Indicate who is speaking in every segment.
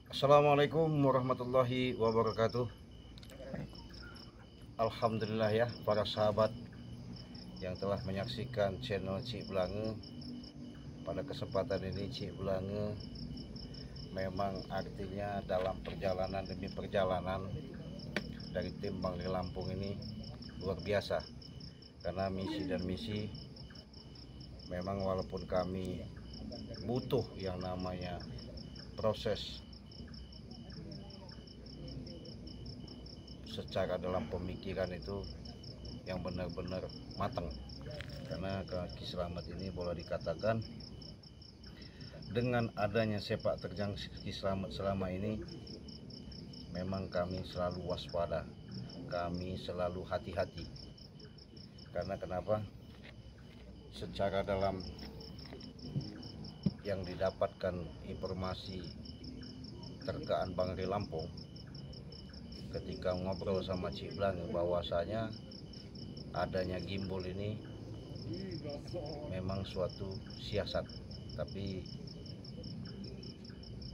Speaker 1: Assalamualaikum warahmatullahi wabarakatuh. Alhamdulillah ya para sahabat yang telah menyaksikan channel Cik Blange. Pada kesempatan ini Cik Blange memang artinya dalam perjalanan demi perjalanan dari tim Bangri Lampung ini luar biasa. Karena misi dan misi memang walaupun kami butuh yang namanya proses secara dalam pemikiran itu yang benar-benar matang, karena Ki Slamet ini boleh dikatakan dengan adanya sepak terjang Ki Slamet selama ini memang kami selalu waspada, kami selalu hati-hati. Karena kenapa? Secara dalam yang didapatkan informasi terkaan Bangri Lampung ketika ngobrol sama Cik Blange bahwasanya adanya gimbal ini memang suatu siasat, tapi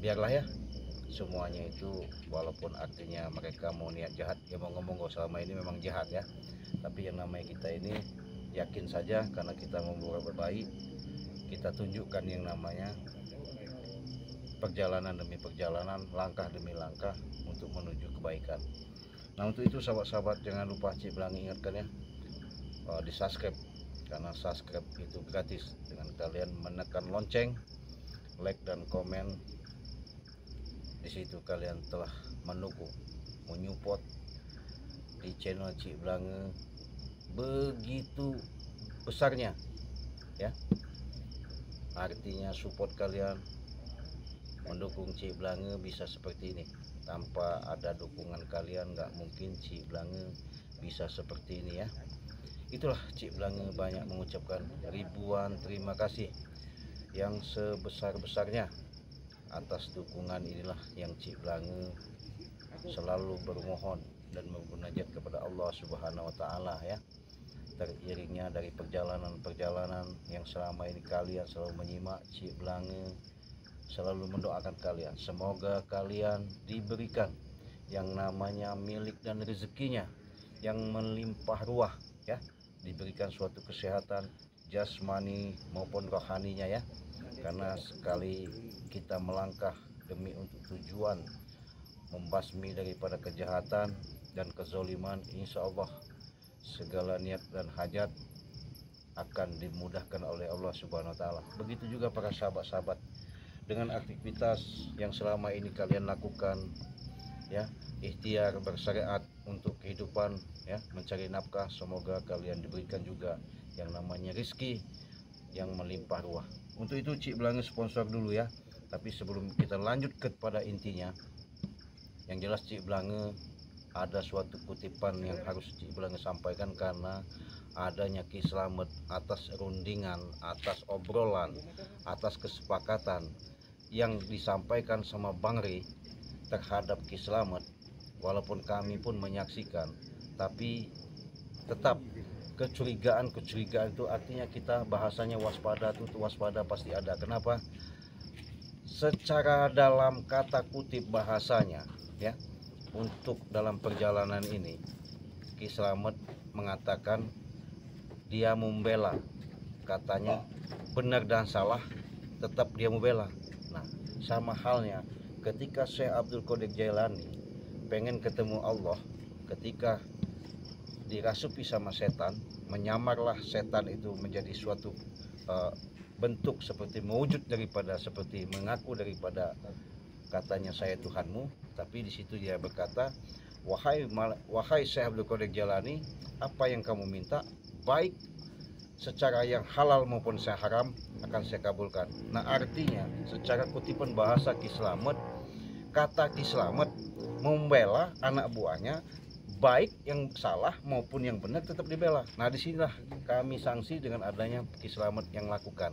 Speaker 1: biarlah ya, semuanya itu walaupun artinya mereka mau niat jahat ya, mau ngomong selama ini memang jahat ya, tapi yang namanya kita ini yakin saja karena kita mau berbuat baik, kita tunjukkan yang namanya perjalanan demi perjalanan, langkah demi langkah untuk menuju kebaikan. Nah untuk itu sahabat-sahabat jangan lupa Cik Blange ingatkan ya, di subscribe, karena subscribe itu gratis dengan kalian menekan lonceng, like dan komen. Di situ kalian telah mendukung, menyupport di channel Cik Blange begitu besarnya ya. Artinya support kalian mendukung Cik Blange bisa seperti ini. Tanpa ada dukungan kalian nggak mungkin Cik Blange bisa seperti ini ya. Itulah Cik Blange banyak mengucapkan ribuan terima kasih yang sebesar-besarnya atas dukungan inilah yang Cik Blange selalu bermohon dan bermunajat kepada Allah Subhanahu wa taala ya. Teriringnya dari perjalanan-perjalanan yang selama ini kalian selalu menyimak, Cik Blange selalu mendoakan kalian, semoga kalian diberikan yang namanya milik dan rezekinya yang melimpah ruah ya, diberikan suatu kesehatan jasmani maupun rohaninya ya. Karena sekali kita melangkah demi untuk tujuan membasmi daripada kejahatan dan kezoliman, insya Allah segala niat dan hajat akan dimudahkan oleh Allah Subhanahu wa taala. Begitu juga para sahabat-sahabat dengan aktivitas yang selama ini kalian lakukan ya, ikhtiar bersyariat untuk kehidupan ya, mencari nafkah, semoga kalian diberikan juga yang namanya rezeki yang melimpah ruah. Untuk itu Cik Blange sponsor dulu ya, tapi sebelum kita lanjut kepada intinya, yang jelas Cik Blange ada suatu kutipan yang harus Cik Blange sampaikan, karena adanya Ki Slamet atas rundingan, atas obrolan, atas kesepakatan yang disampaikan sama Bangri terhadap Ki Slamet. Walaupun kami pun menyaksikan, tapi tetap kecurigaan itu artinya kita bahasanya waspada, itu waspada pasti ada. Kenapa? Secara dalam kata kutip bahasanya ya, untuk dalam perjalanan ini Ki Slamet mengatakan dia membela, katanya benar dan salah tetap dia membela. Nah sama halnya ketika Syekh Abdul Qadir Jailani pengen ketemu Allah, ketika dirasuki sama setan, menyamarlah setan itu menjadi suatu bentuk seperti mewujud daripada, seperti mengaku daripada katanya saya Tuhanmu, tapi di situ dia berkata, wahai Syekh Abdul Qadir Jailani, apa yang kamu minta, baik secara yang halal maupun yang haram akan saya kabulkan. Nah artinya secara kutipan bahasa Ki Slamet, kata Ki Slamet membela anak buahnya, baik yang salah maupun yang benar tetap dibela. Nah disinilah kami sanksi dengan adanya Ki Slamet yang lakukan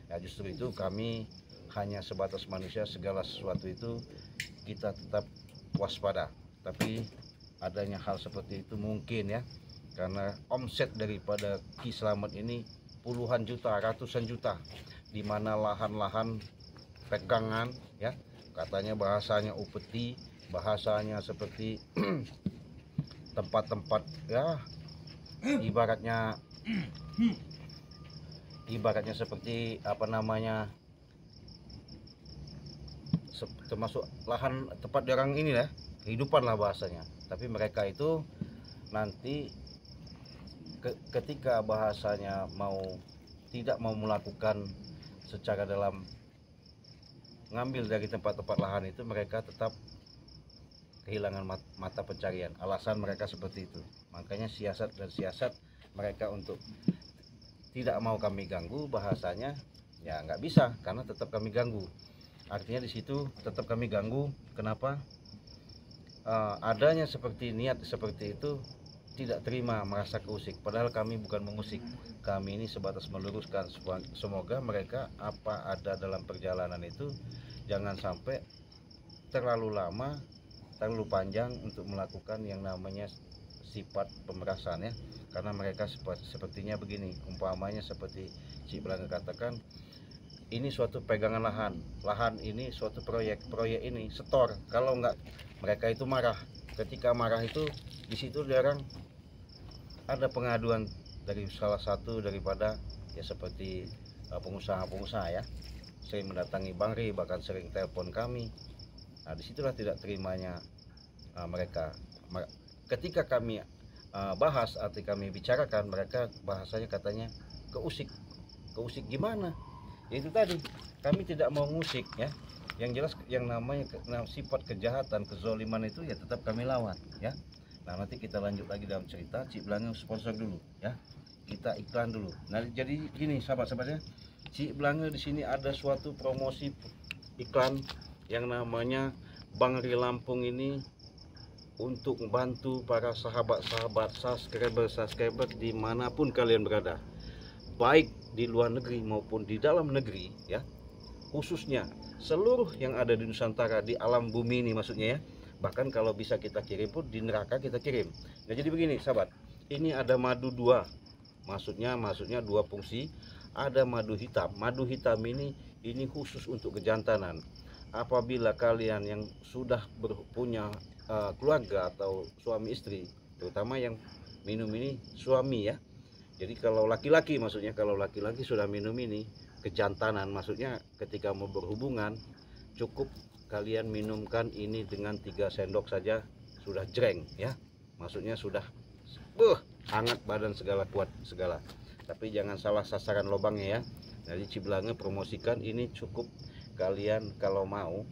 Speaker 1: ya. Justru itu kami hanya sebatas manusia, segala sesuatu itu kita tetap waspada, tapi adanya hal seperti itu mungkin ya, karena omset daripada Ki Slamet ini puluhan juta, ratusan juta, di mana lahan-lahan pegangan ya, katanya bahasanya upeti, bahasanya seperti tempat-tempat ya, ibaratnya seperti apa namanya, termasuk lahan tempat orang ini ya, kehidupan lah bahasanya. Tapi mereka itu nanti ketika bahasanya tidak mau melakukan secara dalam ngambil dari tempat-tempat lahan itu, mereka tetap kehilangan mata pencarian. Alasan mereka seperti itu. Makanya siasat mereka untuk tidak mau kami ganggu bahasanya ya nggak bisa, karena tetap kami ganggu. Artinya di situ tetap kami ganggu. Kenapa? Adanya seperti niat seperti itu tidak terima, merasa keusik. Padahal kami bukan mengusik. Kami ini sebatas meluruskan. Semoga mereka apa ada dalam perjalanan itu jangan sampai terlalu lama, terlalu panjang untuk melakukan yang namanya sifat pemerasan ya. Karena mereka sepertinya begini, umpamanya seperti Cik Belanga katakan, ini suatu pegangan lahan ini suatu proyek ini setor. Kalau enggak, mereka itu marah. Ketika marah itu di situ jarang ada pengaduan dari salah satu daripada ya seperti pengusaha-pengusaha ya, sering mendatangi Bang Ri, bahkan sering telepon kami. Nah disitulah tidak terimanya mereka. Ketika kami bahas atau kami bicarakan, mereka bahasanya katanya keusik gimana ya, itu tadi kami tidak mau ngusik ya. Yang jelas yang namanya sifat kejahatan, kezoliman itu ya tetap kami lawan ya. Nah nanti kita lanjut lagi dalam cerita. Cik Belanga sponsor dulu ya, kita iklan dulu. Nah jadi gini sahabat-sahabatnya, Cik Belanga di sini ada suatu promosi iklan yang namanya Bang Ri Lampung ini untuk membantu para sahabat-sahabat subscriber dimanapun kalian berada, baik di luar negeri maupun di dalam negeri ya, khususnya seluruh yang ada di Nusantara, di alam bumi ini maksudnya ya. Bahkan kalau bisa kita kirim pun di neraka kita kirim. Nah jadi begini sahabat, ini ada madu dua, maksudnya dua fungsi. Ada madu hitam. Madu hitam ini khusus untuk kejantanan. Apabila kalian yang sudah punya keluarga atau suami istri, terutama yang minum ini suami ya. Jadi kalau laki-laki, maksudnya kalau laki-laki sudah minum ini kejantanan, maksudnya ketika mau berhubungan cukup kalian minumkan ini dengan 3 sendok saja sudah jreng ya. Maksudnya sudah hangat badan segala, kuat segala. Tapi jangan salah sasaran lubangnya ya. Jadi Cik Belanga promosikan ini cukup kalian kalau mau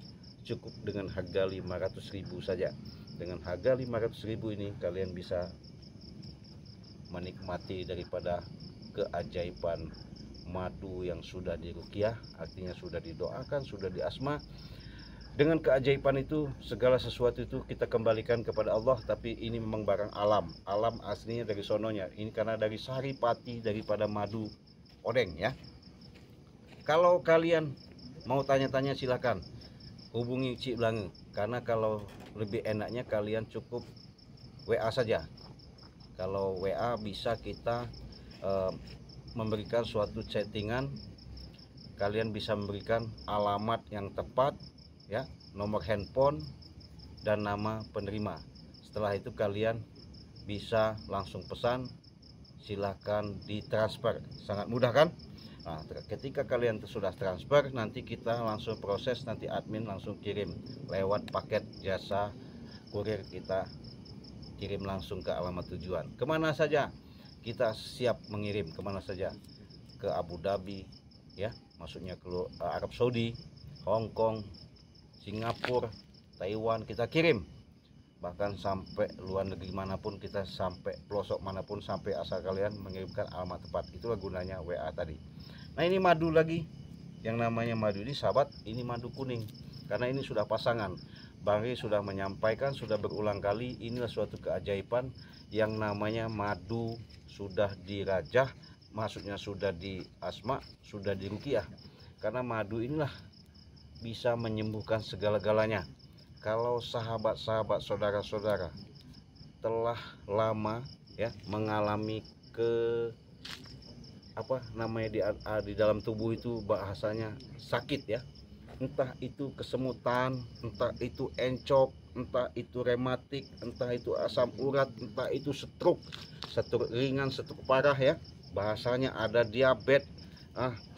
Speaker 1: cukup dengan harga 500.000 saja. Dengan harga 500.000 ini kalian bisa menikmati daripada keajaiban madu yang sudah diruqyah, artinya sudah didoakan, sudah diasma. Dengan keajaiban itu segala sesuatu itu kita kembalikan kepada Allah. Tapi ini memang barang alam aslinya dari sononya. Ini karena dari sari pati daripada madu odeng ya. Kalau kalian mau tanya-tanya silakan hubungi Cik Belanga, karena kalau lebih enaknya kalian cukup WA saja. Kalau WA bisa kita memberikan suatu chattingan, kalian bisa memberikan alamat yang tepat ya, nomor handphone dan nama penerima. Setelah itu kalian bisa langsung pesan, silahkan ditransfer, sangat mudah kan. Nah, ketika kalian sudah transfer, nanti kita langsung proses, nanti admin langsung kirim lewat paket jasa kurir, kita kirim langsung ke alamat tujuan. Kemana saja kita siap mengirim, kemana saja, ke Abu Dhabi ya, maksudnya ke Arab Saudi, Hong Kong, Singapura, Taiwan, kita kirim. Bahkan sampai luar negeri manapun, kita sampai pelosok manapun, sampai asal kalian mengirimkan alamat tepat. Itulah gunanya WA tadi. Nah ini madu lagi, yang namanya madu ini sahabat, ini madu kuning, karena ini sudah pasangan. Bang Ri sudah menyampaikan, sudah berulang kali, inilah suatu keajaiban yang namanya madu sudah dirajah, maksudnya sudah diasma, sudah diruqyah. Karena madu inilah bisa menyembuhkan segala-galanya. Kalau sahabat-sahabat, saudara-saudara telah lama ya mengalami di dalam tubuh itu bahasanya sakit ya, entah itu kesemutan, entah itu encok, entah itu rematik, entah itu asam urat, entah itu stroke ringan, stroke parah ya, bahasanya ada diabetes,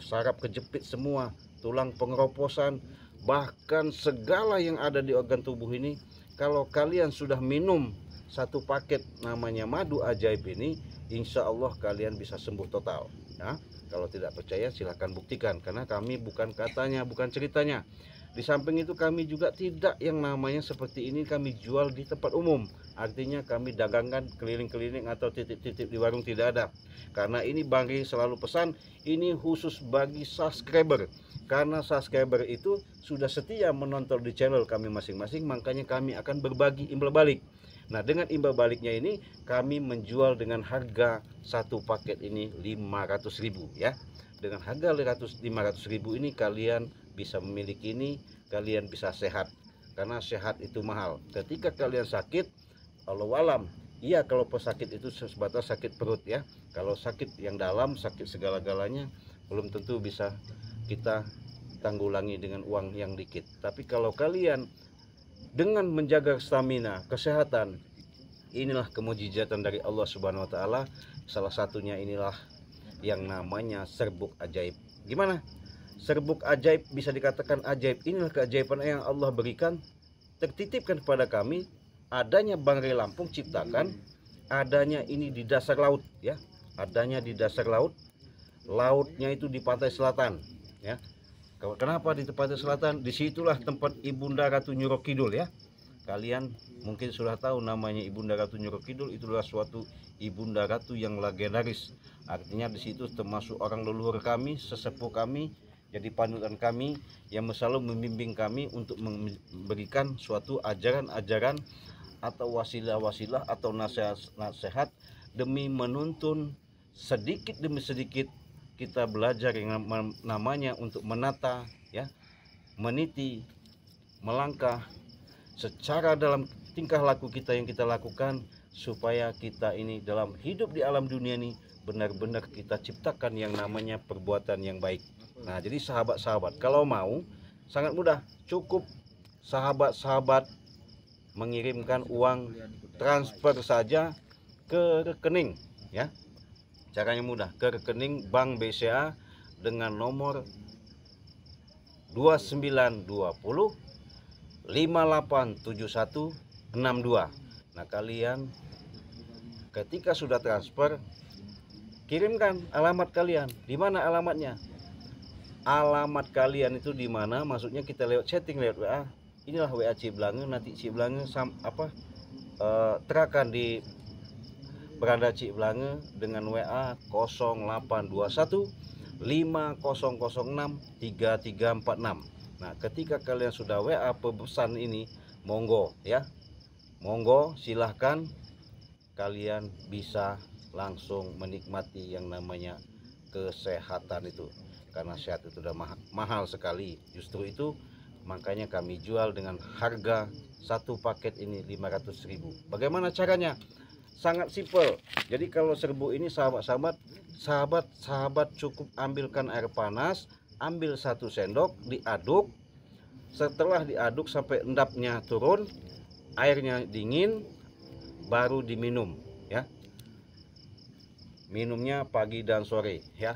Speaker 1: saraf kejepit semua, tulang pengeroposan, bahkan segala yang ada di organ tubuh ini. Kalau kalian sudah minum satu paket namanya madu ajaib ini, insya Allah kalian bisa sembuh total ya. Kalau tidak percaya silahkan buktikan, karena kami bukan katanya, bukan ceritanya. Di samping itu kami juga tidak yang namanya seperti ini kami jual di tempat umum. Artinya kami dagangkan keliling-keliling atau titip-titip di warung, tidak ada. Karena ini Bang Ri selalu pesan, ini khusus bagi subscriber. Karena subscriber itu sudah setia menonton di channel kami masing-masing, makanya kami akan berbagi imbal balik. Nah, dengan imbal baliknya ini kami menjual dengan harga satu paket ini 500.000 ya. Dengan harga 500.000 ini kalian bisa memiliki ini, kalian bisa sehat. Karena sehat itu mahal. Ketika kalian sakit, Allahu alam, iya kalau pesakit itu sebatas sakit perut ya. Kalau sakit yang dalam, sakit segala-galanya, belum tentu bisa kita tanggulangi dengan uang yang dikit. Tapi kalau kalian dengan menjaga stamina, kesehatan, inilah kemujizatan dari Allah Subhanahu wa taala. Salah satunya inilah yang namanya serbuk ajaib. Gimana? Serbuk ajaib bisa dikatakan ajaib. Inilah keajaiban yang Allah berikan, tertitipkan kepada kami. Adanya Bang Ri Lampung ciptakan, adanya ini di dasar laut ya. Adanya di dasar laut. Lautnya itu di pantai selatan ya. Kenapa di pantai selatan? Disitulah tempat Ibunda Ratu Nyuro Kidul ya. Kalian mungkin sudah tahu namanya Ibunda Ratu Nyuro Kidul, itulah suatu Ibunda Ratu yang legendaris. Artinya di situ termasuk orang leluhur kami, sesepuh kami, jadi panutan kami yang selalu membimbing kami untuk memberikan suatu ajaran-ajaran atau wasilah-wasilah atau nasihat-nasihat demi menuntun sedikit demi sedikit kita belajar yang namanya untuk menata ya, meniti, melangkah secara dalam tingkah laku kita yang kita lakukan, supaya kita ini dalam hidup di alam dunia ini benar-benar kita ciptakan yang namanya perbuatan yang baik. Nah, jadi sahabat-sahabat, kalau mau sangat mudah, cukup sahabat-sahabat mengirimkan uang transfer saja ke rekening ya. Caranya mudah, ke rekening Bank BCA dengan nomor 2920 587162. Nah, kalian ketika sudah transfer, kirimkan alamat kalian. Di mana alamatnya? Alamat kalian itu di mana? Maksudnya kita lewat chatting lewat WA. Inilah WA Ciblange, nanti Ciblange terakan di beranda Ciblange dengan WA 0821 5006 3346. Nah, ketika kalian sudah WA pesan ini, monggo ya, monggo silahkan kalian bisa langsung menikmati yang namanya kesehatan itu. Karena sehat itu sudah mahal sekali. Justru itu makanya kami jual dengan harga satu paket ini 500.000. Bagaimana caranya? Sangat simpel. Jadi kalau serbuk ini sahabat cukup ambilkan air panas, ambil 1 sendok, diaduk. Setelah diaduk sampai endapnya turun, airnya dingin, baru diminum ya. Minumnya pagi dan sore ya.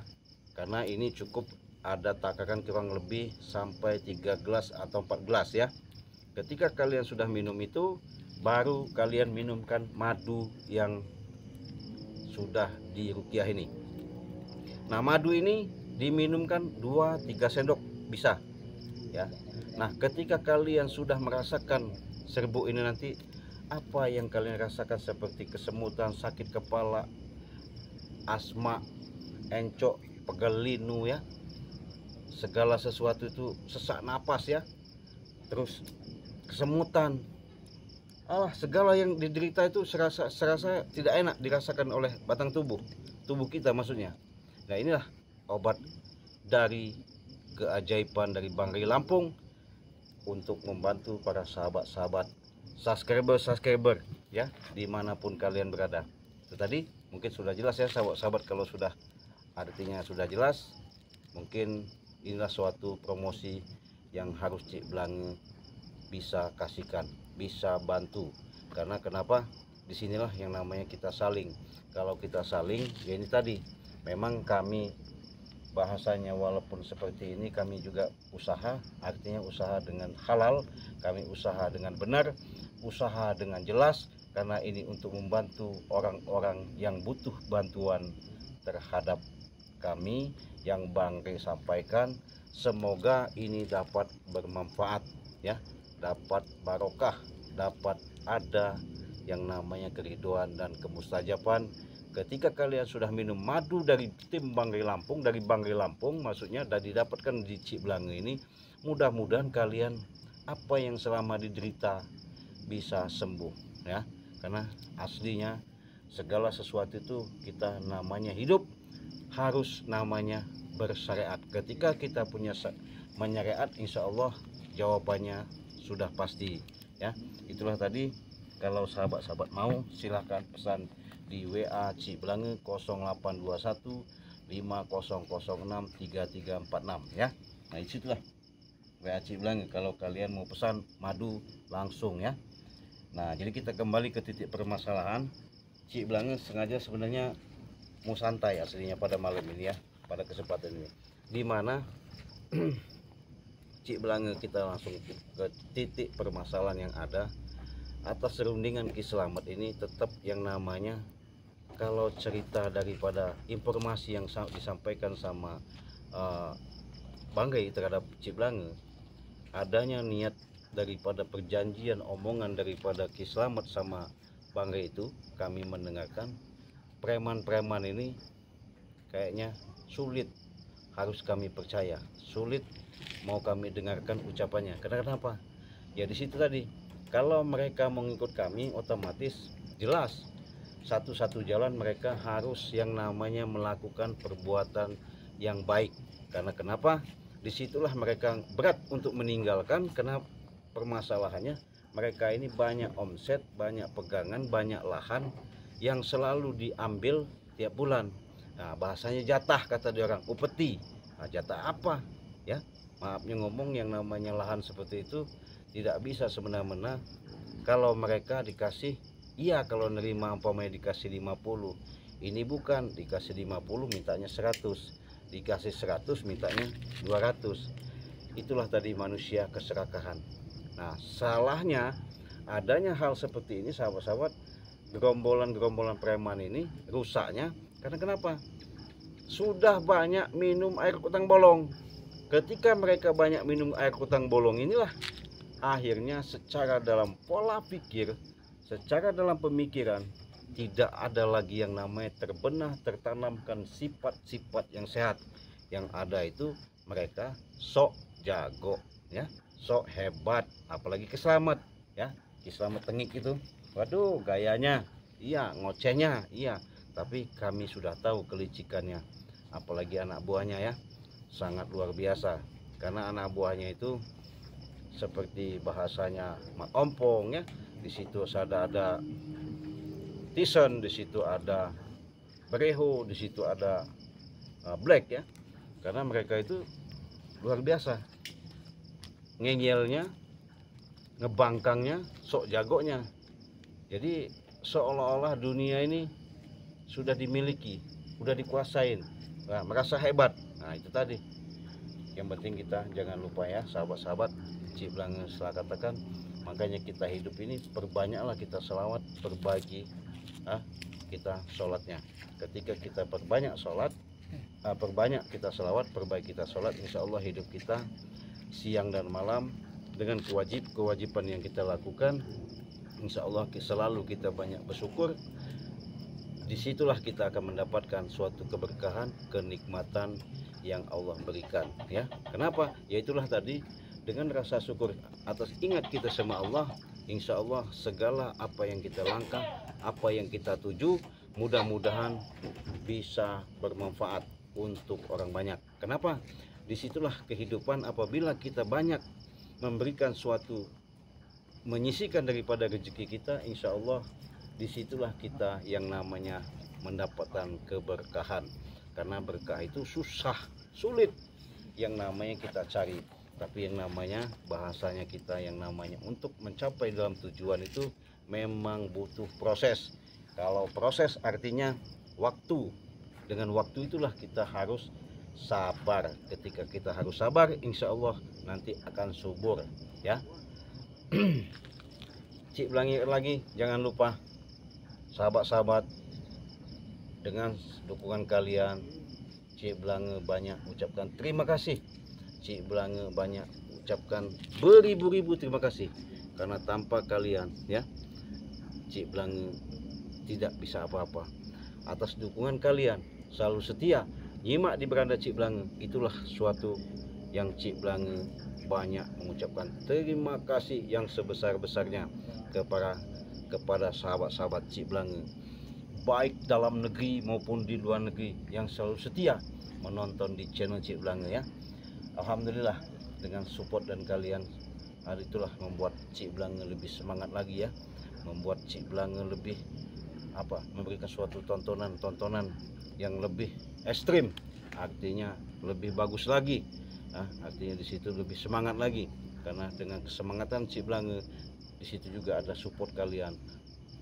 Speaker 1: Karena ini cukup ada takaran kurang lebih sampai 3 gelas atau 4 gelas ya. Ketika kalian sudah minum itu, baru kalian minumkan madu yang sudah diruqyah ini. Nah, madu ini diminumkan 2-3 sendok bisa ya. Nah, ketika kalian sudah merasakan serbuk ini nanti, apa yang kalian rasakan seperti kesemutan, sakit kepala, asma, encok, pegel linu ya, segala sesuatu itu, sesak napas ya, terus kesemutan, segala yang diderita itu serasa tidak enak dirasakan oleh batang tubuh kita maksudnya. Nah, inilah obat dari keajaiban dari Bang Ri Lampung untuk membantu para sahabat-sahabat subscriber ya, dimanapun kalian berada. Itu tadi mungkin sudah jelas ya sahabat-sahabat. Kalau sudah artinya sudah jelas, mungkin inilah suatu promosi yang harus Cik Blange bisa kasihkan, bisa bantu. Karena kenapa? Disinilah yang namanya kita saling. Kalau kita saling, ya ini tadi, memang kami bahasanya walaupun seperti ini, kami juga usaha, artinya usaha dengan halal, kami usaha dengan benar, usaha dengan jelas, karena ini untuk membantu orang-orang yang butuh bantuan terhadap kami yang Bang Rey sampaikan. Semoga ini dapat bermanfaat ya, dapat barokah, dapat ada yang namanya keriduan dan kemustajaban. Ketika kalian sudah minum madu dari tim Bang Rey Lampung, dari Bang Rey Lampung maksudnya, dan didapatkan di Cik Blange ini, mudah-mudahan kalian apa yang selama diderita bisa sembuh ya. Karena aslinya segala sesuatu itu kita namanya hidup harus namanya bersyariat. Ketika kita punya menyariat, insya Allah jawabannya sudah pasti ya. Itulah tadi, kalau sahabat-sahabat mau silahkan pesan di WA Cik Blange 0821 5006 3346 ya. Nah disitulah WA Cik Blange kalau kalian mau pesan madu langsung ya. Nah jadi kita kembali ke titik permasalahan. Cik Blange sengaja sebenarnya mau santai aslinya pada malam ini ya, pada kesempatan ini, dimana Cik Blange kita langsung ke titik permasalahan yang ada. Atas serundingan Ki Slamet ini tetap yang namanya, kalau cerita daripada informasi yang disampaikan sama Bang Rey terhadap Cik Blange, adanya niat daripada perjanjian omongan daripada Ki Slamet sama Bang Rey itu, kami mendengarkan preman-preman ini kayaknya sulit harus kami percaya, sulit mau kami dengarkan ucapannya. Karena kenapa? Ya di situ tadi, kalau mereka mengikut kami otomatis jelas satu-satu jalan mereka harus yang namanya melakukan perbuatan yang baik. Karena kenapa? Disitulah mereka berat untuk meninggalkan, karena permasalahannya mereka ini banyak omset, banyak pegangan, banyak lahan yang selalu diambil tiap bulan. Nah bahasanya jatah, kata dia orang, upeti. Nah, jatah apa ya, maafnya ngomong, yang namanya lahan seperti itu tidak bisa semena-mena. Kalau mereka dikasih, iya kalau nerima umpamanya dikasih 50, ini bukan dikasih 50 mintanya 100, dikasih 100 mintanya 200. Itulah tadi manusia keserakahan. Nah salahnya adanya hal seperti ini sahabat-sahabat, gerombolan-gerombolan preman ini rusaknya karena kenapa? Sudah banyak minum air kutang bolong. Ketika mereka banyak minum air kutang bolong inilah akhirnya secara dalam pola pikir, secara dalam pemikiran, tidak ada lagi yang namanya terbenah, tertanamkan sifat-sifat yang sehat. Yang ada itu mereka sok jago ya, sok hebat, apalagi Ki Slamet ya. Ki Slamet tengik itu, waduh gayanya iya, ngocehnya iya, tapi kami sudah tahu kelicikannya, apalagi anak buahnya ya, sangat luar biasa. Karena anak buahnya itu seperti bahasanya Mak Ompong ya, di situ ada Tison, di situ ada Bereho, di situ ada Black ya. Karena mereka itu luar biasa, ngeyelnya, ngebangkangnya, sok jagonya. Jadi seolah-olah dunia ini sudah dimiliki, sudah dikuasain, nah, merasa hebat. Nah itu tadi, yang penting kita jangan lupa ya sahabat-sahabat, Cik Blange selalu katakan, makanya kita hidup ini perbanyaklah kita selawat, berbagi kita sholatnya. Ketika kita perbanyak sholat, perbanyak kita selawat, perbaiki kita sholat, insya Allah hidup kita siang dan malam dengan kewajiban yang kita lakukan, insya Allah selalu kita banyak bersyukur. Disitulah kita akan mendapatkan suatu keberkahan, kenikmatan yang Allah berikan ya. Kenapa? Yaitulah tadi, dengan rasa syukur atas ingat kita sama Allah, insya Allah segala apa yang kita langkah, apa yang kita tuju, mudah-mudahan bisa bermanfaat untuk orang banyak. Kenapa? Disitulah kehidupan, apabila kita banyak memberikan suatu, menyisihkan daripada rezeki kita, insya Allah disitulah kita yang namanya mendapatkan keberkahan. Karena berkah itu susah, sulit yang namanya kita cari. Tapi yang namanya bahasanya kita yang namanya untuk mencapai dalam tujuan itu memang butuh proses. Kalau proses artinya waktu. Dengan waktu itulah kita harus sabar. Ketika kita harus sabar, insya Allah nanti akan subur ya. Cik Blangi lagi, jangan lupa sahabat-sahabat, dengan dukungan kalian Cik Blange banyak ucapkan terima kasih. Cik Blange banyak ucapkan beribu-ribu terima kasih, karena tanpa kalian ya Cik Blange tidak bisa apa-apa. Atas dukungan kalian selalu setia nyimak di beranda Cik Blange, itulah suatu yang Cik Blange banyak mengucapkan terima kasih yang sebesar-besarnya kepada sahabat-sahabat Cik Blange, baik dalam negeri maupun di luar negeri yang selalu setia menonton di channel Cik Blange ya. Alhamdulillah dengan support dan kalian, hal itulah membuat Cik Blange lebih semangat lagi ya, membuat Cik Blange lebih memberikan suatu tontonan yang lebih ekstrim, artinya lebih bagus lagi. Artinya di situ lebih semangat lagi, karena dengan kesemangatan Cik Blange di situ juga ada support kalian,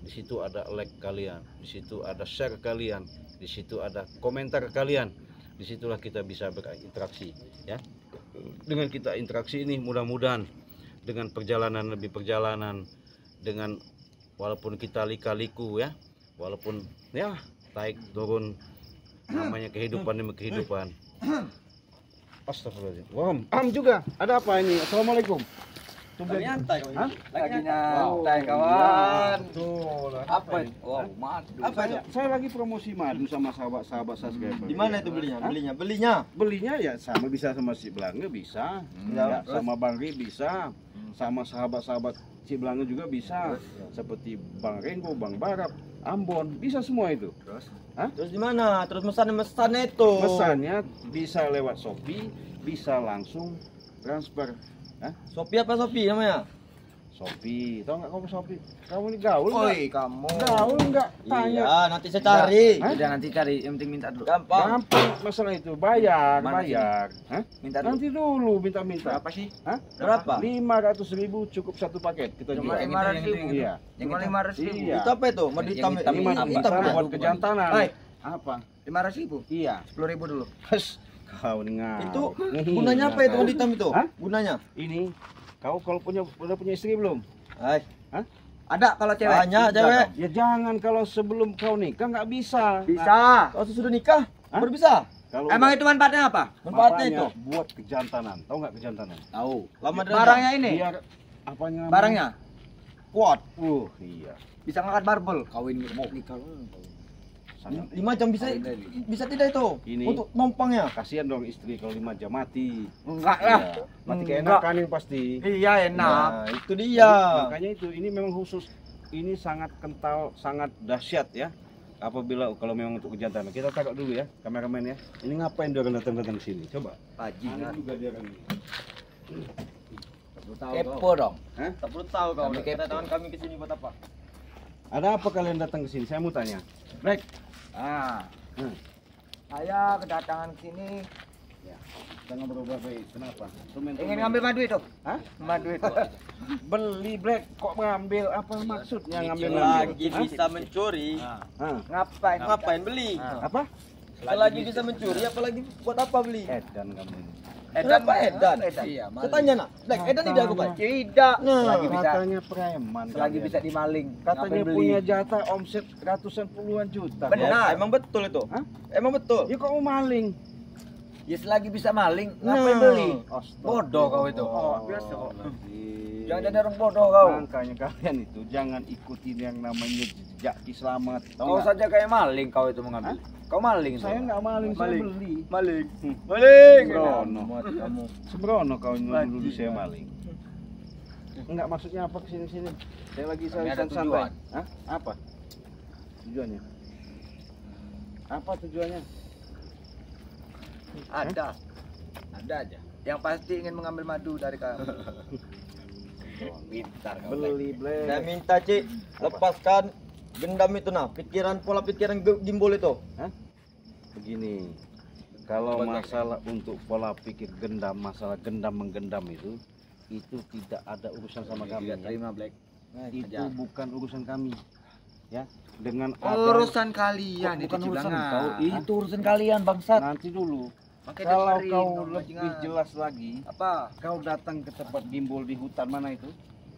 Speaker 1: di situ ada like kalian, di situ ada share kalian, di situ ada komentar kalian. Disitulah kita bisa berinteraksi ya. Dengan kita interaksi ini mudah-mudahan dengan perjalanan dengan walaupun kita lika-liku ya, walaupun ya naik turun namanya kehidupan demi kehidupan. Astagfirullahaladzim. Juga ada apa ini? Assalamualaikum.
Speaker 2: Lagi nyantai kawan.
Speaker 3: Lagi nyantai kawan.
Speaker 2: Apa itu? Wow, madu.
Speaker 3: Apa itu?
Speaker 1: Saya lagi promosi madu sama sahabat-sahabat subscriber.
Speaker 2: Di mana itu belinya?
Speaker 1: Belinya ya sama, bisa sama Cik Blange bisa, ya, sama Bang Ri bisa, sama sahabat-sahabat Cik Blange juga bisa, seperti Bang Renggo, Bang Barap, Ambon, bisa semua itu.
Speaker 2: Terus di mana? Terus mesannya itu?
Speaker 1: Pesannya bisa lewat Shopee, bisa langsung transfer.
Speaker 2: Shopee apa Shopee namanya?
Speaker 1: Shopee, tahu nggak kamu Shopee? Kamu ini gaul nggak?
Speaker 3: Oi, kamu.
Speaker 1: Gaul nggak? Tanya.
Speaker 2: Iya, nanti saya cari.
Speaker 3: Udah nanti cari, yang penting minta dulu.
Speaker 2: Gampang.
Speaker 1: Gampang masalah itu, bayar.
Speaker 3: Mana Minta dulu.
Speaker 1: Nanti dulu minta.
Speaker 3: Berapa sih?
Speaker 2: Berapa?
Speaker 1: 500.000 cukup satu paket kita
Speaker 3: Cuma
Speaker 1: jual.
Speaker 3: 500.000.
Speaker 1: Iya.
Speaker 3: Cuma 500.000.
Speaker 1: Iya.
Speaker 2: Itu apa itu? Madu hitam.
Speaker 3: Yang hitam
Speaker 1: Ini
Speaker 3: ini.
Speaker 1: madu
Speaker 2: Hitam.
Speaker 1: hitam buat kejantanan.
Speaker 3: Hai.
Speaker 1: Apa?
Speaker 3: 500.000.
Speaker 1: Iya.
Speaker 3: 10.000 dulu.
Speaker 1: Kau dengar.
Speaker 2: Itu gunanya apa itu madu hitam itu?
Speaker 1: Hah?
Speaker 2: Gunanya?
Speaker 1: Ini kau kalau udah punya istri belum?
Speaker 2: Hai.
Speaker 3: Ada kalau cewek?
Speaker 2: Banyak cewek.
Speaker 1: Ya jangan, kalau sebelum kau nikah nggak bisa.
Speaker 3: Bisa.
Speaker 2: Kalau sudah nikah,
Speaker 1: Hah?
Speaker 2: baru bisa.
Speaker 1: Kalau
Speaker 3: Emang itu manfaatnya apa?
Speaker 2: Manfaatnya itu.
Speaker 1: buat kejantanan. Tahu nggak kejantanan?
Speaker 3: Tahu.
Speaker 2: Lama dan
Speaker 3: Barangnya ini.
Speaker 1: Biar apanya? namanya?
Speaker 3: Barangnya
Speaker 2: kuat.
Speaker 1: Iya.
Speaker 3: bisa ngangkat barbel. Kawin nikah.
Speaker 1: Sangat.
Speaker 2: 5 jam bisa tidak itu?
Speaker 1: Ini.
Speaker 2: Untuk numpangnya.
Speaker 1: Kasihan dong istri kalau 5 jam mati.
Speaker 3: Enggak lah.
Speaker 1: Iya. Mati
Speaker 3: Enggak.
Speaker 1: keenakan ini pasti.
Speaker 3: Iya enak.
Speaker 2: Nah, itu dia.
Speaker 1: Makanya itu, ini memang khusus. Ini sangat kental, sangat dahsyat ya. Apabila kalau memang untuk kejantanan. Kita taruh dulu ya, kameramen ya. Ini ngapain dia akan datang ke sini? Coba.
Speaker 3: Bajingan.
Speaker 1: Ada juga dia akan ini.
Speaker 3: Kepo dong.
Speaker 1: Hah?
Speaker 2: Tak perlu tahu kau.
Speaker 3: Kami kepo.
Speaker 2: Kedatangan kami ke sini buat apa?
Speaker 1: Ada apa kalian datang ke sini? Saya mau tanya.
Speaker 3: Break. Ah.
Speaker 1: Hmm.
Speaker 3: Saya kedatangan sini
Speaker 1: Jangan berubah baik. Kenapa?
Speaker 3: ingin ngambil madu itu.
Speaker 1: Hah?
Speaker 3: Madu itu.
Speaker 1: Beli Black kok ngambil? Apa maksudnya ngambil?
Speaker 2: Selagi
Speaker 1: Hah?
Speaker 2: bisa mencuri,
Speaker 1: Hah?
Speaker 3: Ngapain?
Speaker 2: ngapain beli?
Speaker 1: Apa?
Speaker 2: Selagi bisa mencuri, apalagi buat apa beli?
Speaker 1: Edan kamu ini.
Speaker 2: Kenapa Edan?
Speaker 3: Iya,
Speaker 2: Saya tanya nak, Black, Edan tidak aku Pak?
Speaker 3: Tidak.
Speaker 2: Nah,
Speaker 3: Selagi bisa
Speaker 1: Katanya preman.
Speaker 3: selagi
Speaker 1: kalian.
Speaker 3: bisa dimaling.
Speaker 1: Katanya
Speaker 3: ngapain beli?
Speaker 1: punya jatah omset ratusan puluhan juta.
Speaker 3: Benar.
Speaker 2: Emang betul itu?
Speaker 1: Hah?
Speaker 2: Emang betul?
Speaker 1: Ya kok mau maling?
Speaker 3: Ya selagi bisa maling,
Speaker 2: Nah.
Speaker 3: ngapain beli?
Speaker 1: Astaga.
Speaker 3: Bodoh kau itu.
Speaker 1: Oh,
Speaker 3: biasa kok.
Speaker 1: Astagfirullahaladzim.
Speaker 3: Jangan jadi orang bodoh kau.
Speaker 1: Makanya kalian itu jangan ikutin yang namanya jejak selamat. Tahu
Speaker 3: Kau
Speaker 1: nggak?
Speaker 3: saja kayak maling kau itu mengambil. Kau maling itu.
Speaker 1: Saya nggak maling, saya
Speaker 3: Maling.
Speaker 1: beli.
Speaker 3: Maling.
Speaker 1: Hmm.
Speaker 3: Maling.
Speaker 1: Sembrono.
Speaker 3: Kamu.
Speaker 1: Sembrono kau nuduh
Speaker 3: Bajingan.
Speaker 1: saya maling. Enggak, maksudnya apa kesini-sini? Saya lagi
Speaker 3: Kami ada
Speaker 1: santai.
Speaker 3: tujuan.
Speaker 1: Hah? Apa? Tujuannya? Apa tujuannya?
Speaker 3: Ada. Ada aja. Yang pasti ingin mengambil madu dari kamu. Pintar kau.
Speaker 1: Beli
Speaker 2: Saya
Speaker 1: Black.
Speaker 2: minta Cik, lepaskan gendam itu nah, pola pikiran gimbal itu.
Speaker 1: Begini. Kalau masalah untuk pola pikir gendam, masalah gendam menggendam itu tidak ada urusan sama kami.
Speaker 2: Tidak terima Black.
Speaker 1: Itu bukan urusan kami. Ya, dengan
Speaker 3: Urusan kalian itu
Speaker 2: Bukan urusan
Speaker 3: Ciblangan.
Speaker 2: kau, itu urusan kalian bangsat.
Speaker 1: nanti dulu.
Speaker 3: Makanya
Speaker 1: Kalau
Speaker 3: dengerin
Speaker 1: kau
Speaker 3: dong,
Speaker 1: lebih
Speaker 3: bajingan.
Speaker 1: jelas lagi,
Speaker 3: Apa?
Speaker 1: kau datang ke tempat gimbal di hutan mana itu?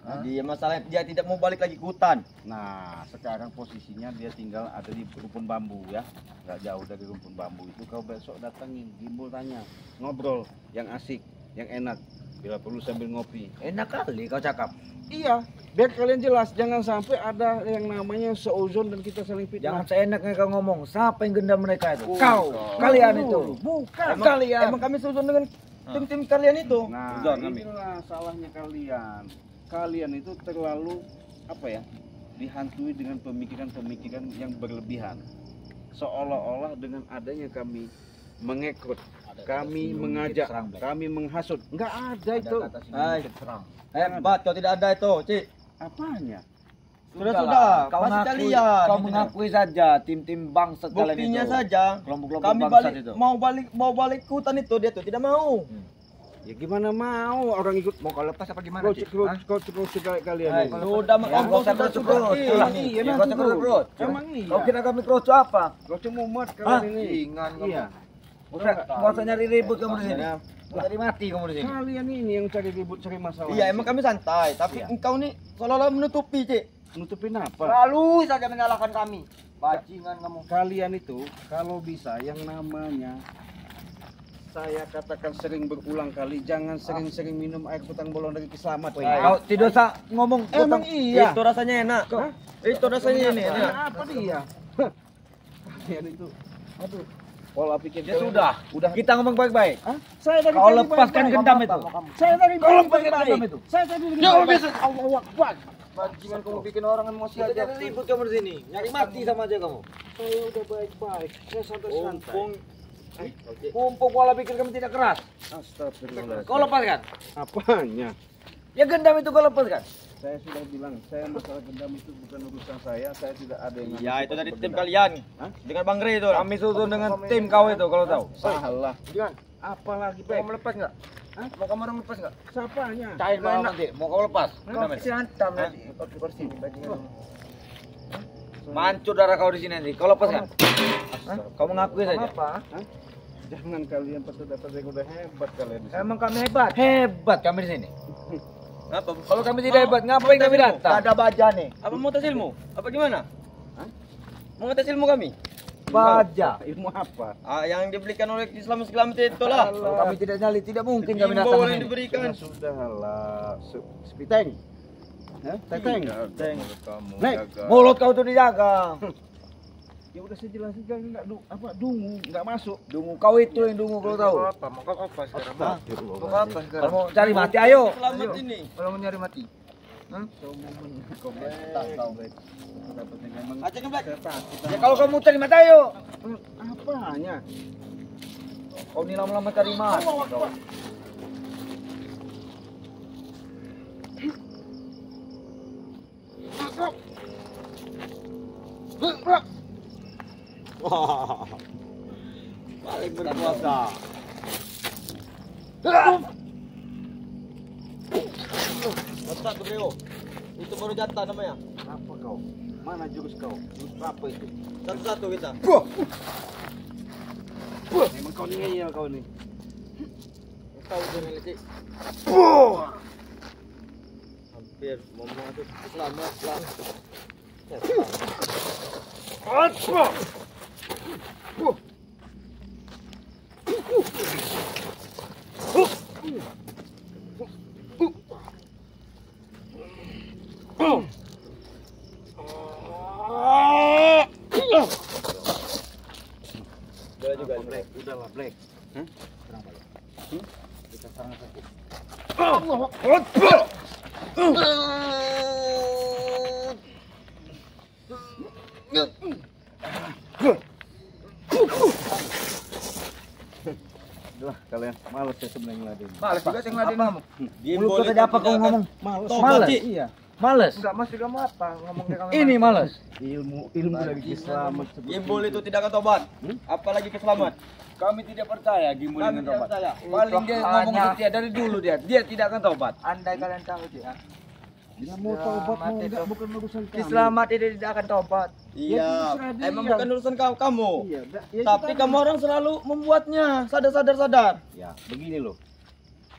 Speaker 2: Nah, dia masalahnya dia tidak mau balik lagi ke hutan.
Speaker 1: Nah, sekarang posisinya dia tinggal ada di rumpun bambu ya, nggak jauh dari rumpun bambu itu. Kau besok datangin, gimbal tanya, ngobrol yang asik, yang enak, bila perlu sambil ngopi.
Speaker 2: Enak kali kau cakap.
Speaker 1: Iya, biar kalian jelas, jangan sampai ada yang namanya seuzon dan kita saling
Speaker 2: Jangan
Speaker 1: fitnah.
Speaker 2: seenaknya kau ngomong. Siapa yang gendam mereka itu?
Speaker 1: Bukan.
Speaker 2: Kau, kalian itu.
Speaker 1: Bukan.
Speaker 2: Emang, kalian. Emang kami susun dengan tim-tim kalian itu.
Speaker 1: Nah,
Speaker 2: Sudah, kami.
Speaker 1: inilah salahnya kalian. Kalian itu terlalu apa ya? Dihantui dengan pemikiran-pemikiran yang berlebihan. Seolah-olah dengan adanya kami mengekrut, kami mengajak, kami menghasut. Enggak ada itu.
Speaker 2: Hai. Hebat, kau tidak ada itu, Cik.
Speaker 1: Apanya?
Speaker 2: Sudah, kau
Speaker 4: Masih
Speaker 2: ngakui,
Speaker 4: kalian,
Speaker 2: kau
Speaker 4: gitu.
Speaker 2: mengakui saja tim-tim bangsat kalian itu.
Speaker 4: Buktinya saja
Speaker 2: Kelompok-kelompok
Speaker 4: kami
Speaker 2: bangsat
Speaker 4: balik
Speaker 2: itu.
Speaker 4: mau balik ke hutan itu dia tuh tidak mau.
Speaker 1: Ya gimana mau orang ikut
Speaker 3: Mau kau lepas apa gimana, Cik?
Speaker 1: kau kalian
Speaker 4: Hai,
Speaker 1: ini.
Speaker 4: sudah
Speaker 2: Kau
Speaker 4: sudah sudah.
Speaker 1: Emang iya,
Speaker 2: Kau
Speaker 1: nanti
Speaker 2: cakap
Speaker 1: dulu.
Speaker 2: kerut.
Speaker 1: Emang iya.
Speaker 2: Kau kira kami kroco apa?
Speaker 1: Kau cuma muat kalian ini.
Speaker 3: Ingan
Speaker 1: Iya.
Speaker 2: Gak usah nyari ribut kamu di sini. Cari mati kamu di sini.
Speaker 1: Kalian ini yang cari ribut, cari masalah.
Speaker 4: Iya, emang kami santai, tapi
Speaker 1: Iya.
Speaker 4: engkau nih seolah-olah menutupi, Cik.
Speaker 1: nutupin apa?
Speaker 4: Selalu saja menyalahkan kami. Bajingan kamu.
Speaker 1: Kalian itu kalau bisa yang namanya saya katakan sering berulang kali, jangan sering-sering minum air hutan bolong dari Kislamat.
Speaker 2: Kau tidak usah ngomong.
Speaker 1: Emang iya.
Speaker 4: Itu rasanya enak.
Speaker 1: Hah?
Speaker 4: Itu rasanya ini enak.
Speaker 1: Apa dia? Kalian itu, aduh, pola pikir
Speaker 2: Ya
Speaker 1: kalian
Speaker 2: sudah.
Speaker 1: udah.
Speaker 2: Kita ngomong baik-baik.
Speaker 1: Hah? Saya dari
Speaker 2: Kau
Speaker 1: tadi
Speaker 2: lepaskan
Speaker 1: baik-baik.
Speaker 2: gendam itu.
Speaker 1: Saya dari
Speaker 2: Kau lepaskan
Speaker 1: baik-baik.
Speaker 2: gendam itu.
Speaker 1: Saya tadi dari
Speaker 4: Ya,
Speaker 1: baik-baik.
Speaker 4: bisa.
Speaker 1: Allahu Akbar.
Speaker 3: Bajingan kamu bikin orang emosi
Speaker 2: Kita
Speaker 3: aja.
Speaker 2: jadi ribut kamu di sini. Nyari mati sama aja kamu.
Speaker 1: Saya udah baik-baik. Saya santai-santai.
Speaker 2: Kumpul pola pikir kamu tidak keras.
Speaker 1: Astagfirullah.
Speaker 2: Kau lepaskan.
Speaker 1: Apanya?
Speaker 2: Ya gendam itu kau lepaskan.
Speaker 1: Saya sudah bilang, saya masalah gendam itu bukan urusan saya tidak ada yang
Speaker 4: Ya, itu dari tim kalian.
Speaker 1: Hah?
Speaker 4: Dengan Bang Rey itu.
Speaker 2: Kami susun dengan tim kau itu kalau tahu.
Speaker 1: Salah.
Speaker 3: Jangan.
Speaker 1: Apalagi
Speaker 3: Mau kamu lepas enggak?
Speaker 1: Hah?
Speaker 3: Mau kamu orang lepas enggak?
Speaker 1: Siapanya?
Speaker 2: Cair bawah nanti. Mau kau lepas.
Speaker 3: Kau kasih hantam nanti. Oke, bersih bajingan.
Speaker 2: Mancur darah kau di sini nanti. Kau lepaskan. Kau mengakui saja.
Speaker 3: Apa?
Speaker 1: Jangan kalian dapat yang udah hebat kalian.
Speaker 3: Emang kami hebat.
Speaker 2: Hebat kami di sini.
Speaker 4: Apa?
Speaker 2: Kalau kami tidak hebat, ngapain kami datang?
Speaker 4: Ada baja nih. Apa mau tes ilmu? Apa gimana?
Speaker 1: Hah?
Speaker 4: Mau tes ilmu kami?
Speaker 2: Baja.
Speaker 1: Ilmu apa?
Speaker 4: Ah, yang diberikan oleh Islam Islam itu lah.
Speaker 2: Kalau kami tidak nyali, tidak mungkin kami datang
Speaker 4: Himbauan
Speaker 2: ke
Speaker 4: yang
Speaker 2: sini.
Speaker 4: diberikan.
Speaker 1: Sudahlah. Spiteng. Hah? Teteng.
Speaker 4: Kamu
Speaker 1: Nek.
Speaker 4: jaga.
Speaker 2: Mulut kau tuh dijaga.
Speaker 1: Ya udah saya jelasin kan enggak dungu, enggak masuk.
Speaker 2: Dungu kau itu yang dungu kalau tahu.
Speaker 3: Apa? Mau kau apa sekarang?
Speaker 1: Astagfirullah.
Speaker 3: Mau kau apa
Speaker 2: Kalau
Speaker 3: sekarang?
Speaker 2: mau cari mati, ayo.
Speaker 4: Selamat ini.
Speaker 3: Kalau mau nyari mati.
Speaker 1: Kau baik. Dapat yang emang
Speaker 4: Aceh ngeblek.
Speaker 1: saya takut.
Speaker 2: Ya kalau kamu cari mati, ayo.
Speaker 1: Apanya?
Speaker 2: Kau ini lama-lama cari mati. kau. Wah, paling berkuasa.
Speaker 4: Otak tuh Bro. Itu baru jatah namanya.
Speaker 1: Apa kau? Mana jurus kau? Jurus apa itu?
Speaker 4: Satu-satu kita.
Speaker 1: Emang kau ngeyel kau nih.
Speaker 4: Tahu jangan lecek. Hampir mau masuk selamat lah. Udah juga
Speaker 1: Black, udahlah Black. Udah kalian males ya sebenarnya ngeladenin.
Speaker 3: Males juga saya ngeladein kamu.
Speaker 2: Mulut kau tadi apa kau ngomong?
Speaker 1: Males.
Speaker 4: Tobat,
Speaker 2: Males.
Speaker 4: Cik.
Speaker 1: Iya.
Speaker 2: Males.
Speaker 3: Enggak masih gak matang ngomongnya kami.
Speaker 2: Ini males.
Speaker 1: Ilmu dari Islam.
Speaker 4: Gimbal itu tidak akan tobat. Apalagi ke selamat.
Speaker 2: Kami tidak percaya Gimbal
Speaker 4: Kami
Speaker 2: dengan
Speaker 4: tidak
Speaker 2: tobat.
Speaker 4: percaya.
Speaker 2: Paling dia ngomong
Speaker 3: Hanya-
Speaker 2: setia dari dulu dia tidak akan tobat.
Speaker 3: Andai kalian tahu ya.
Speaker 1: Dia mau tobat mau
Speaker 3: Mati
Speaker 1: enggak
Speaker 3: tuh.
Speaker 1: bukan urusan kami.
Speaker 3: Kiselamat itu tidak akan tobat.
Speaker 4: Iya.
Speaker 1: terserah dia.
Speaker 4: Emang bukan urusan kamu.
Speaker 1: Iya, ya
Speaker 4: Tapi kamu orang selalu membuatnya sadar.
Speaker 1: Ya, begini loh.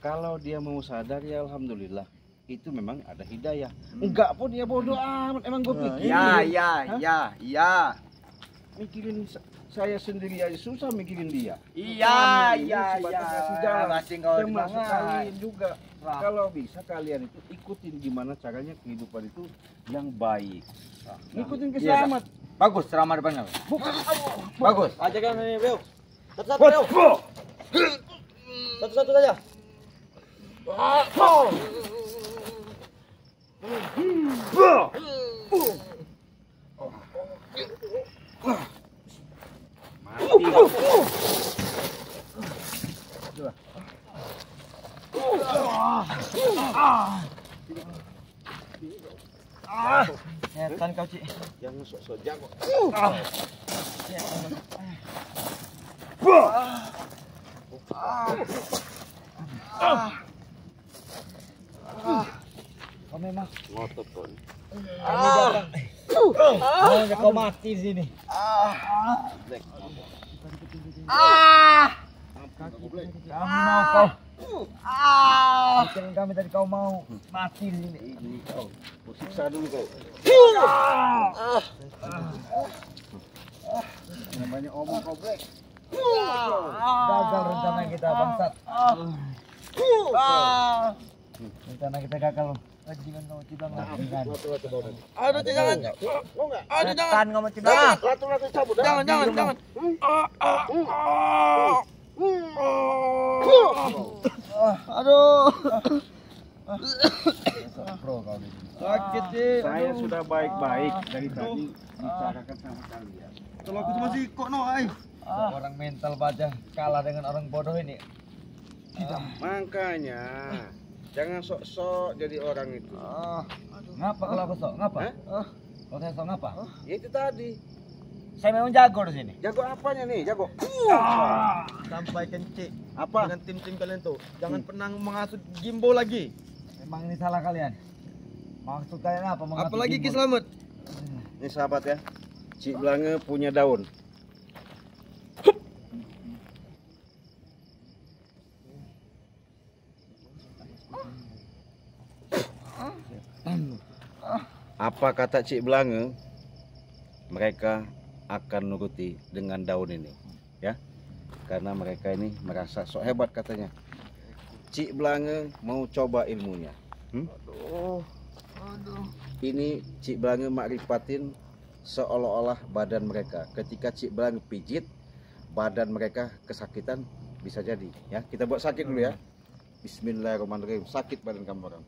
Speaker 1: Kalau dia mau sadar ya alhamdulillah. Itu memang ada hidayah. Enggak pun dia bodoh amat. Emang gue pikirin.
Speaker 3: Ya.
Speaker 1: Mikirin saya sendiri aja susah mikirin dia.
Speaker 3: Iya.
Speaker 1: Sebatas kasih jalan.
Speaker 3: Masih kau
Speaker 1: Termasuk
Speaker 3: semangat.
Speaker 1: kalian juga. Kalau bisa kalian itu ikutin gimana caranya kehidupan itu yang baik. Ikutin ke
Speaker 2: Iya,
Speaker 1: selamat.
Speaker 2: Bagus ceramah depan kamu. Bagus.
Speaker 4: Ajakan ini, Bro. Satu-satu, Bro. Satu-satu saja.
Speaker 3: Setan kau, Cik.
Speaker 1: Jangan sok-sok jago.
Speaker 3: Kau memang
Speaker 1: Ngotot kok.
Speaker 2: Maunya kau mati di sini.
Speaker 3: kami mau kau.
Speaker 2: Bikin kami tadi kau mau mati di sini.
Speaker 1: Ini kau. Kau siksa dulu kau. Namanya omong kau black.
Speaker 2: Gagal rencana kita bangsat. Rencana kita gagal. Bajingan kau cibang bajingan.
Speaker 4: Aduh, jangan. Aduh, jangan.
Speaker 3: Setan kau macam mana?
Speaker 1: Latu cabut.
Speaker 4: Jangan. Aduh.
Speaker 2: Pro kau ini.
Speaker 4: Sakit, Cik.
Speaker 1: Saya sudah baik-baik dari tadi bicarakan sama kalian.
Speaker 4: Kalau aku cuma sikok no, ay.
Speaker 2: Orang mental baja kalah dengan orang bodoh ini.
Speaker 1: Makanya jangan sok-sok jadi orang itu.
Speaker 2: Ngapa kalau aku sok? Ngapa?
Speaker 1: Hah?
Speaker 2: Kalau saya sok ngapa?
Speaker 1: Ya itu tadi.
Speaker 2: Saya memang jago di sini.
Speaker 1: Jago apanya nih? Jago.
Speaker 4: Sampaikan, Cik.
Speaker 1: Apa?
Speaker 4: Dengan tim-tim kalian tuh. Jangan pernah menghasut Gimbo lagi.
Speaker 2: Memang ini salah kalian. Maksud kalian apa? Mengatur
Speaker 4: Apalagi Ki
Speaker 2: Gimbal?
Speaker 4: Slamet.
Speaker 1: Ini sahabat ya. Cik Blange punya daun. Apa kata Cik Blange? Mereka akan nuruti dengan daun ini, ya. Karena mereka ini merasa sok hebat katanya. Cik Blange mau coba ilmunya. Ini Cik Blange makrifatin seolah-olah badan mereka. Ketika Cik Blange pijit, badan mereka kesakitan bisa jadi. Ya, kita buat sakit dulu ya. Bismillahirrahmanirrahim. Sakit badan kamu orang.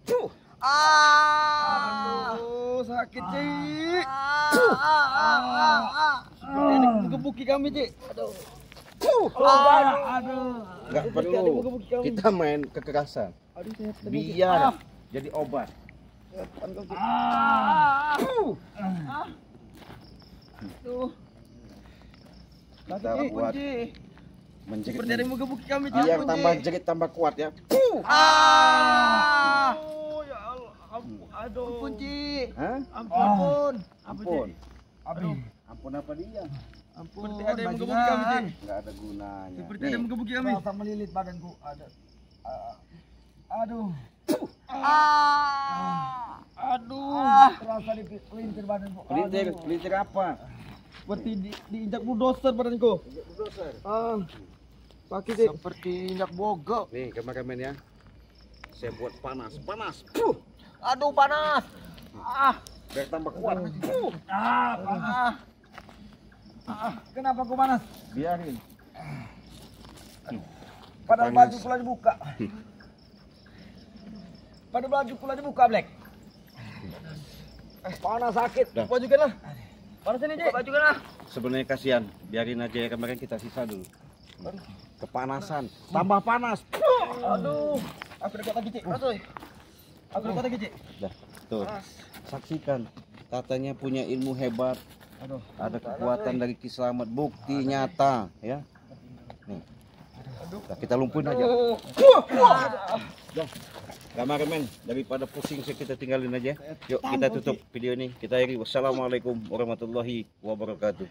Speaker 4: Aduh, sakit, Cik. Seperti ada menggebuki kami, Cik. Aduh.
Speaker 1: Nggak perlu. Kita main kekerasan. Biar jadi obat. Kita buat menjerit.
Speaker 4: Seperti ada yang menggebuki kami, Cik.
Speaker 1: Biar tambah jerit tambah kuat ya.
Speaker 4: Oh, ya Allah. Aduh. Ampun, Cik.
Speaker 1: Hah?
Speaker 4: Ampun.
Speaker 1: Ampun.
Speaker 2: Aduh.
Speaker 1: Ampun apa dia?
Speaker 4: Ampun. Seperti ada yang menggebuki kami, Cik.
Speaker 1: Nggak ada gunanya.
Speaker 4: Seperti ada yang menggebuki kami.
Speaker 2: Rasa melilit badanku. Ada. Aduh.
Speaker 4: Aduh.
Speaker 2: Terasa di pelintir badanku.
Speaker 1: Pelintir,
Speaker 2: Aduh.
Speaker 1: pelintir apa?
Speaker 4: Seperti diinjak bulldozer badanku. Sakit, Cik. Seperti injak bogok.
Speaker 1: Nih kameramen ya. Saya buat panas, panas.
Speaker 4: Aduh, panas.
Speaker 1: Biar tambah kuat.
Speaker 2: Panas. Kenapa aku panas?
Speaker 1: Biarin.
Speaker 2: Padahal
Speaker 1: Panas.
Speaker 2: baju pula dibuka. Pada baju pula dibuka, Black. Panas sakit.
Speaker 1: Dah.
Speaker 4: Bajukanlah. Panas ini, Cik. Bajukanlah.
Speaker 1: Sebenarnya kasihan. Biarin aja ya kemarin kita sisa dulu. Kepanasan, tambah panas.
Speaker 4: Aduh. Aku dekat lagi, Cik. Aduh. Aku dekat lagi, Cik.
Speaker 1: Dah. Tuh, saksikan. Katanya punya ilmu hebat. Ada kekuatan dari Ki Slamet, bukti nyata ya. Nih. Nah, kita lumpuhin aja. Kameramen, daripada pusing kita tinggalin aja. Yuk kita tutup video ini. Kita akhiri. Wassalamualaikum warahmatullahi wabarakatuh.